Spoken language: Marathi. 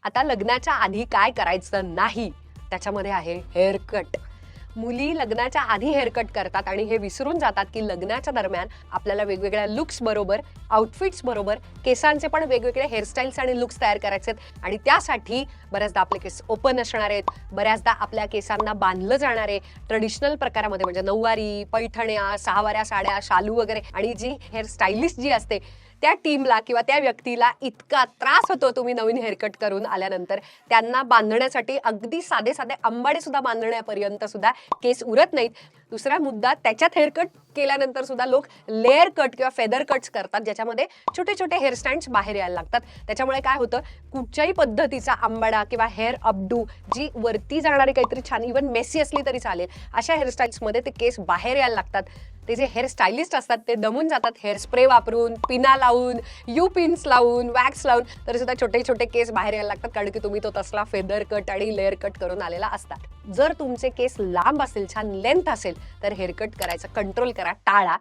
आता लग्नाच्या आधी काय करायचं नाही त्याच्यामध्ये आहे हेअर कट. मुली लग्नाच्या आधी हेअरकट करतात आणि हे विसरून जातात की लग्नाच्या दरम्यान आपल्याला वेगवेगळ्या लुक्स बरोबर, आउटफिट्स बरोबर केसांचे पण वेगवेगळे हेअरस्टाईल्स आणि लुक्स तयार करायचे आहेत. आणि त्यासाठी बऱ्याचदा आपले केस ओपन असणार आहेत, बऱ्याचदा आपल्या केसांना बांधलं जाणार आहे ट्रेडिशनल प्रकारामध्ये, म्हणजे नऊवारी, पैठण्या, सहावाऱ्या साड्या, शालू वगैरे. आणि जी हेअर स्टायलिस्ट जी असते त्या टीमला किंवा त्या व्यक्तीला इतका त्रास होतो तुम्ही नवीन हेअरकट करून आल्यानंतर, त्यांना बांधण्यासाठी अगदी साधे साधे अंबाडे सुद्धा बांधण्यापर्यंत सुद्धा केस उरत नाहीत. दुसरा मुद्दा, त्याच्यात हेअरकट केल्यानंतर सुद्धा लोक लेअर कट किंवा फेदर कट्स करतात, ज्याच्यामध्ये छोटे छोटे हेअरस्टाईल्स बाहेर यायला लागतात. त्याच्यामुळे काय होतं, कुठच्याही पद्धतीचा आंबाडा किंवा हेअर अपडू, जी वरती जाणारी काहीतरी छान इव्हन मेसी असली तरी चालेल, अशा हेअरस्टाईल्समध्ये ते केस बाहेर यायला लागतात. ते जे हेअर स्टायलिस्ट असतात ते दमून जातात हेअर स्प्रे वापरून, पिना लावून, यू पिन्स लावून, वॅक्स लावून, तरी सुद्धा छोटे छोटे केस बाहेर यायला लागतात, कारण की तुम्ही तो तसला फेदर कट आणि लेअर कट करून आलेला असतात. जर तुमचे केस लांब असेल, छान लेंथ असेल, तर हेअरकट करायचं कंट्रोल करा, टाळा.